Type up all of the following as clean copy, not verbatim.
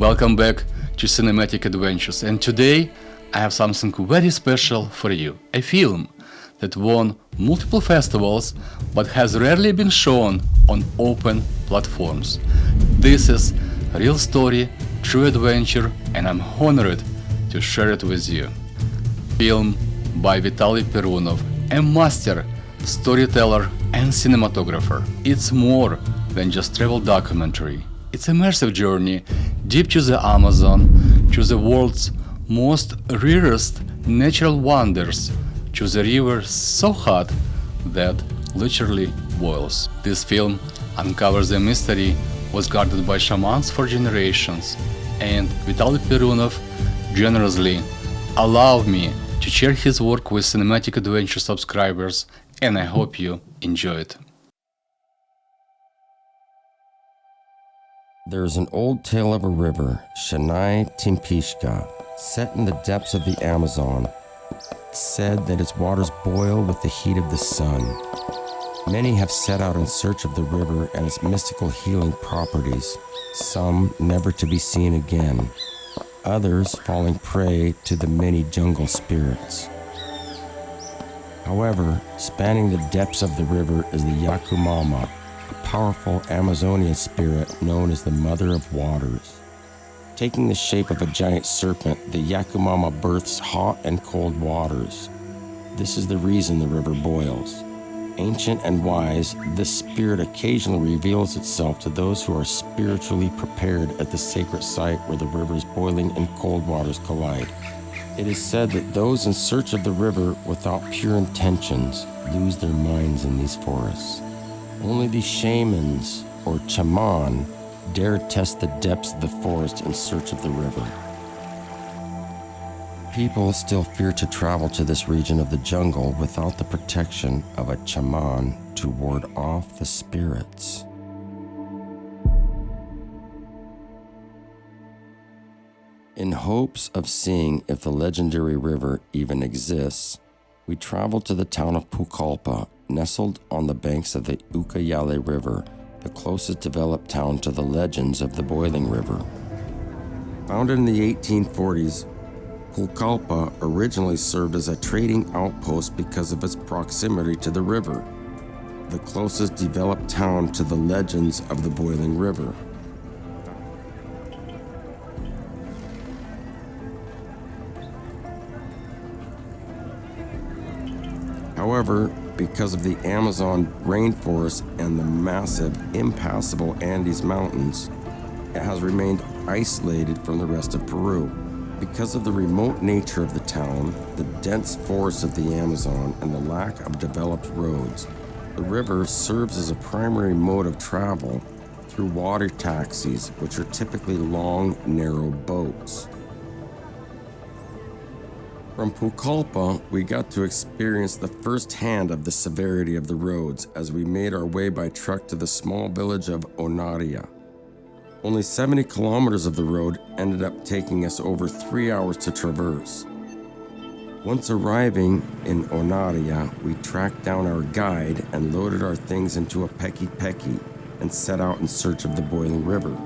Welcome back to Cinematic Adventures, and today I have something very special for you. A film that won multiple festivals but has rarely been shown on open platforms. This is a real story, true adventure, and I'm honored to share it with you. Film by Vitaliy Perunov, a master storyteller and cinematographer. It's more than just travel documentary. It's an immersive journey deep to the Amazon, to the world's most rarest natural wonders, to the river so hot that literally boils. This film uncovers the mystery was guarded by shamans for generations, and Vitaliy Perunov generously allowed me to share his work with Cinematic Adventure subscribers, and I hope you enjoy it. There is an old tale of a river, Shanai Timpishka, set in the depths of the Amazon. It's said that its waters boil with the heat of the sun. Many have set out in search of the river and its mystical healing properties, some never to be seen again, others falling prey to the many jungle spirits. However, spanning the depths of the river is the Yakumama, a powerful Amazonian spirit known as the Mother of Waters. Taking the shape of a giant serpent, the Yakumama births hot and cold waters. This is the reason the river boils. Ancient and wise, this spirit occasionally reveals itself to those who are spiritually prepared at the sacred site where the river's boiling and cold waters collide. It is said that those in search of the river without pure intentions lose their minds in these forests. Only the shamans, or chaman, dare test the depths of the forest in search of the river. People still fear to travel to this region of the jungle without the protection of a chaman to ward off the spirits. In hopes of seeing if the legendary river even exists, we traveled to the town of Pucallpa, nestled on the banks of the Ucayali River, the closest developed town to the legends of the boiling river. Founded in the 1840s, Pucallpa originally served as a trading outpost because of its proximity to the river, the closest developed town to the legends of the boiling river. However, because of the Amazon rainforest and the massive, impassable Andes Mountains, it has remained isolated from the rest of Peru. Because of the remote nature of the town, the dense forests of the Amazon, and the lack of developed roads, the river serves as a primary mode of travel through water taxis, which are typically long, narrow boats. From Pucallpa, we got to experience the first hand of the severity of the roads as we made our way by truck to the small village of Onaria. Only 70 kilometers of the road ended up taking us over 3 hours to traverse. Once arriving in Onaria, we tracked down our guide and loaded our things into a peki and set out in search of the boiling river.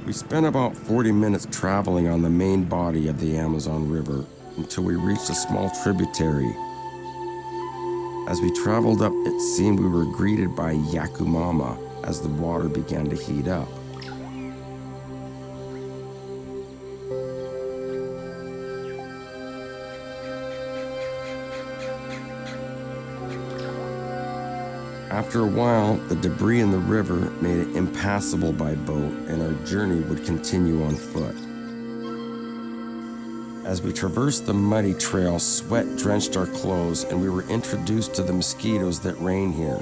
We spent about 40 minutes traveling on the main body of the Amazon River until we reached a small tributary. As we traveled up, it seemed we were greeted by Yakumama as the water began to heat up. After a while, the debris in the river made it impassable by boat, and our journey would continue on foot. As we traversed the muddy trail, sweat drenched our clothes, and we were introduced to the mosquitoes that reign here.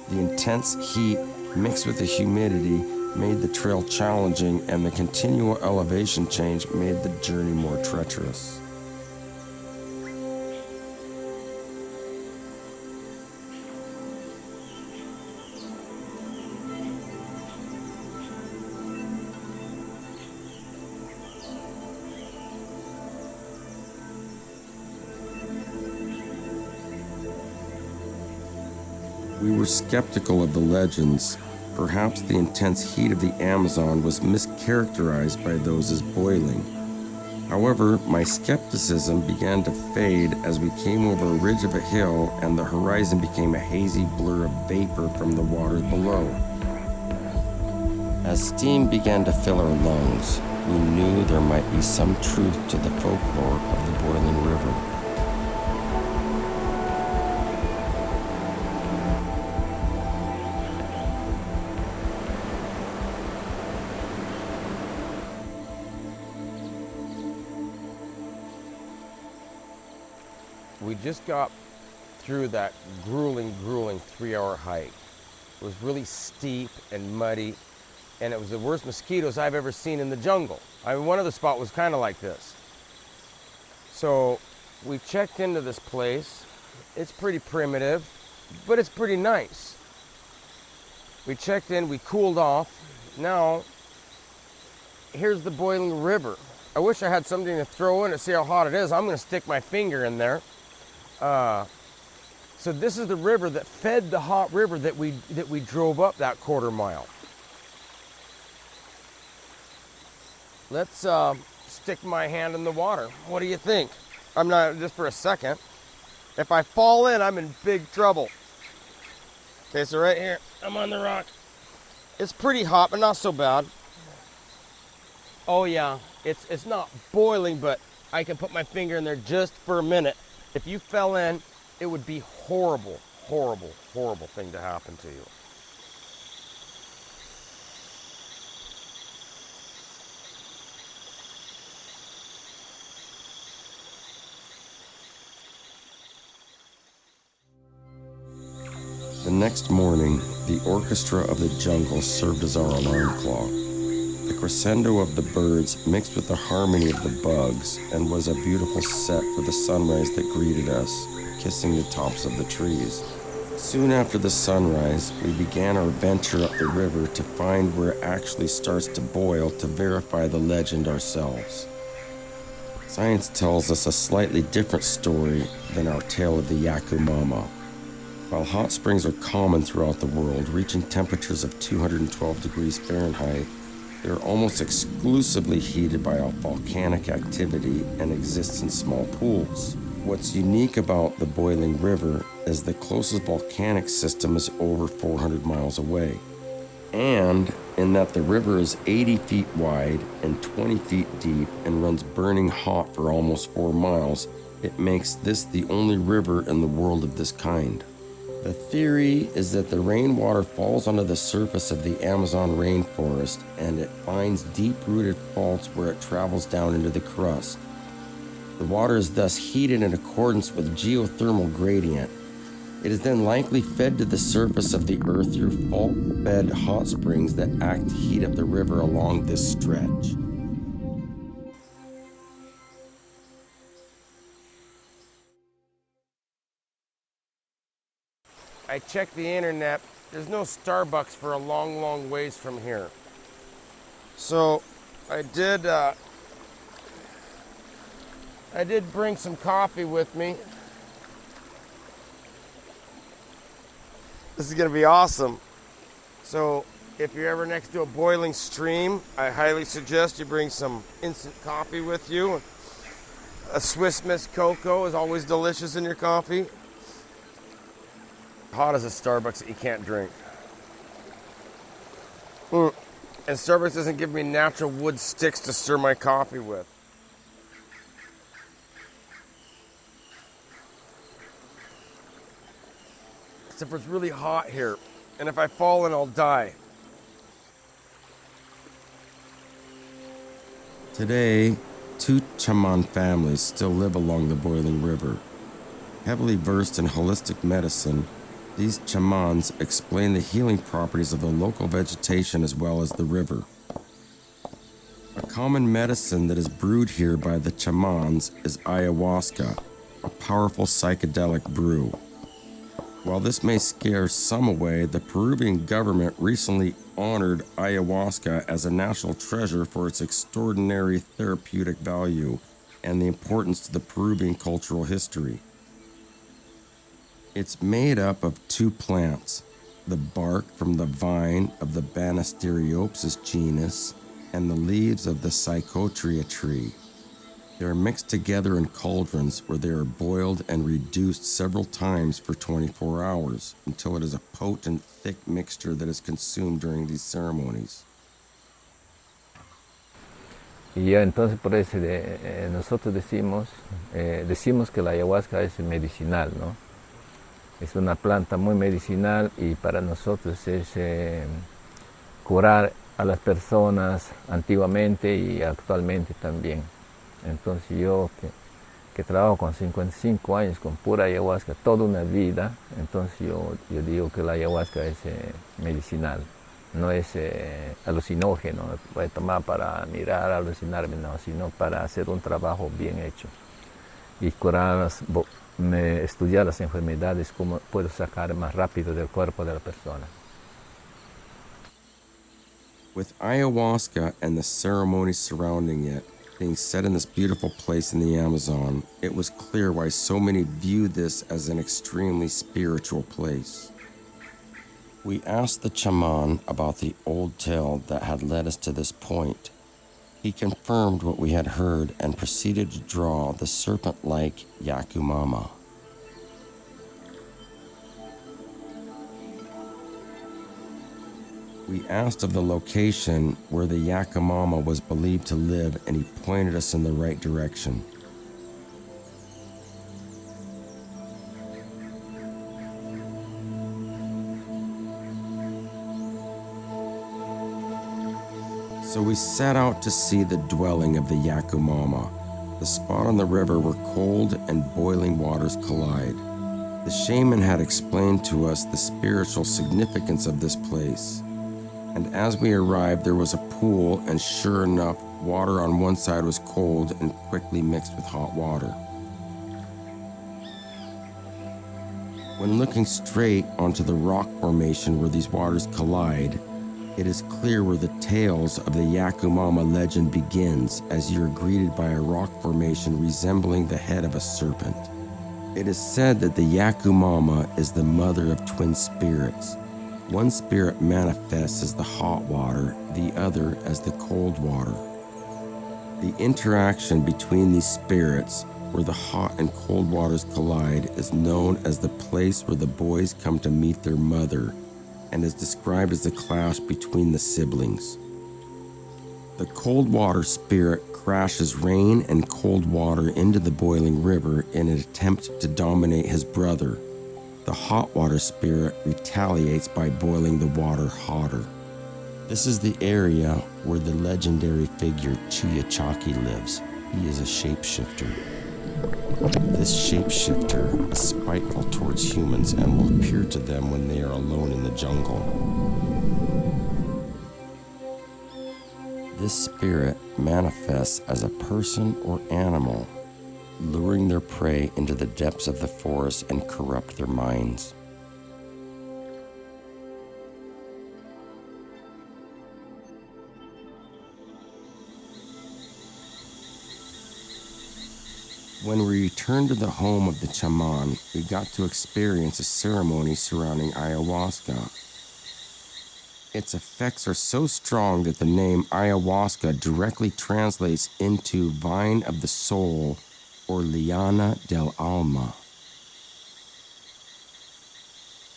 The intense heat mixed with the humidity made the trail challenging, and the continual elevation change made the journey more treacherous. We were skeptical of the legends. Perhaps the intense heat of the Amazon was mischaracterized by those as boiling. However, my skepticism began to fade as we came over a ridge of a hill and the horizon became a hazy blur of vapor from the waters below. As steam began to fill our lungs, we knew there might be some truth to the folklore of the boiling river. We just got through that grueling 3-hour hike. It was really steep and muddy, and it was the worst mosquitoes I've ever seen in the jungle. I mean, one of the spots was kind of like this. So we checked into this place. It's pretty primitive, but it's pretty nice. We checked in, we cooled off. Now, here's the boiling river. I wish I had something to throw in to see how hot it is. I'm gonna stick my finger in there. So this is the river that fed the hot river that we drove up that quarter mile. Let's stick my hand in the water. What do you think? I'm not, just for a second. If I fall in, I'm in big trouble. Okay, so right here, I'm on the rock. It's pretty hot, but not so bad. Oh yeah, it's not boiling, but I can put my finger in there just for a minute. If you fell in, it would be horrible, horrible, horrible thing to happen to you. The next morning, the orchestra of the jungle served as our alarm clock. The crescendo of the birds mixed with the harmony of the bugs and was a beautiful set for the sunrise that greeted us, kissing the tops of the trees. Soon after the sunrise, we began our venture up the river to find where it actually starts to boil to verify the legend ourselves. Science tells us a slightly different story than our tale of the Yakumama. While hot springs are common throughout the world, reaching temperatures of 212 degrees Fahrenheit, they are almost exclusively heated by volcanic activity and exist in small pools. What's unique about the boiling river is the closest volcanic system is over 400 miles away. And in that the river is 80 feet wide and 20 feet deep and runs burning hot for almost 4 miles, it makes this the only river in the world of this kind. The theory is that the rainwater falls onto the surface of the Amazon rainforest and it finds deep-rooted faults where it travels down into the crust. The water is thus heated in accordance with geothermal gradient. It is then likely fed to the surface of the earth through fault-fed hot springs that act to heat up the river along this stretch. I checked the internet. There's no Starbucks for a long ways from here. So I did bring some coffee with me. This is gonna be awesome. So if you're ever next to a boiling stream, I highly suggest you bring some instant coffee with you. A Swiss Miss Cocoa is always delicious in your coffee. Hot as a Starbucks that you can't drink. And Starbucks doesn't give me natural wood sticks to stir my coffee with. Except for it's really hot here. And if I fall in, I'll die. Today, 2 Chaman families still live along the boiling river. Heavily versed in holistic medicine, these chamans explain the healing properties of the local vegetation as well as the river. A common medicine that is brewed here by the chamans is ayahuasca, a powerful psychedelic brew. While this may scare some away, the Peruvian government recently honored ayahuasca as a national treasure for its extraordinary therapeutic value and the importance to the Peruvian cultural history. It's made up of two plants, the bark from the vine of the Banisteriopsis genus and the leaves of the Psychotria tree. They are mixed together in cauldrons where they are boiled and reduced several times for 24 hours until it is a potent, thick mixture that is consumed during these ceremonies. Y ya entonces por eso nosotros decimos que la ayahuasca es medicinal, ¿no? Es una planta muy medicinal y para nosotros es curar a las personas antiguamente y actualmente también. Entonces yo que trabajo con 55 años con pura ayahuasca toda una vida, entonces yo digo que la ayahuasca es medicinal, no es alucinógeno, voy a tomar para mirar, alucinarme, no, sino para hacer un trabajo bien hecho y curar estudiar las enfermedades, cómo puedo sacar más rápido del cuerpo de la persona. With ayahuasca and the ceremonies surrounding it being set in this beautiful place in the Amazon, it was clear why so many viewed this as an extremely spiritual place. We asked the shaman about the old tale that had led us to this point. He confirmed what we had heard and proceeded to draw the serpent-like Yakumama. We asked of the location where the Yakumama was believed to live, and he pointed us in the right direction. So we set out to see the dwelling of the Yakumama, the spot on the river where cold and boiling waters collide. The shaman had explained to us the spiritual significance of this place. And as we arrived, there was a pool, and sure enough, water on one side was cold and quickly mixed with hot water. When looking straight onto the rock formation where these waters collide, it is clear where the tales of the Yakumama legend begins, as you are greeted by a rock formation resembling the head of a serpent. It is said that the Yakumama is the mother of twin spirits. One spirit manifests as the hot water, the other as the cold water. The interaction between these spirits, where the hot and cold waters collide, is known as the place where the boys come to meet their mother, and is described as the clash between the siblings. The cold water spirit crashes rain and cold water into the boiling river in an attempt to dominate his brother. The hot water spirit retaliates by boiling the water hotter. This is the area where the legendary figure Chuyachaki lives. He is a shapeshifter. This shapeshifter is spiteful towards humans and will appear to them when they are alone in the jungle. This spirit manifests as a person or animal, luring their prey into the depths of the forest and corrupt their minds. When we returned to the home of the shaman, we got to experience a ceremony surrounding ayahuasca. Its effects are so strong that the name ayahuasca directly translates into vine of the soul or liana del alma.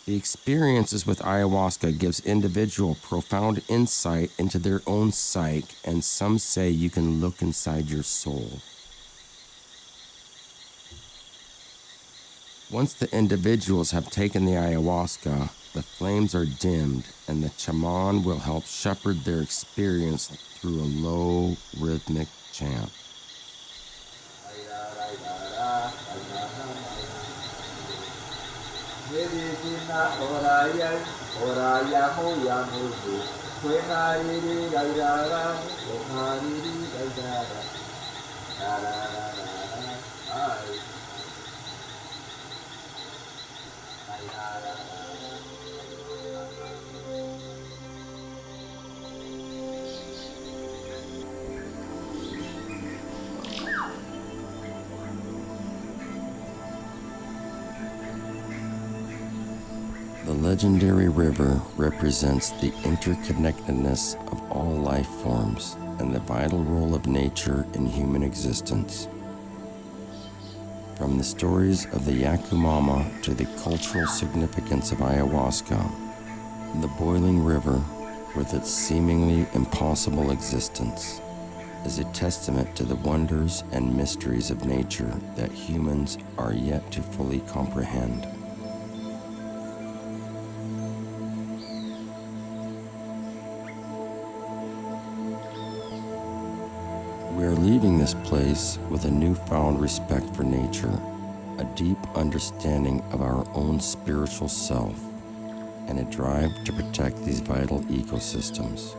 The experiences with ayahuasca gives individual profound insight into their own psyche, and some say you can look inside your soul. Once the individuals have taken the ayahuasca, the flames are dimmed, and the shaman will help shepherd their experience through a low, rhythmic chant. The legendary river represents the interconnectedness of all life forms and the vital role of nature in human existence. From the stories of the Yakumama to the cultural significance of ayahuasca, the boiling river, with its seemingly impossible existence, is a testament to the wonders and mysteries of nature that humans are yet to fully comprehend. We are leaving this place with a newfound respect for nature, a deep understanding of our own spiritual self, and a drive to protect these vital ecosystems.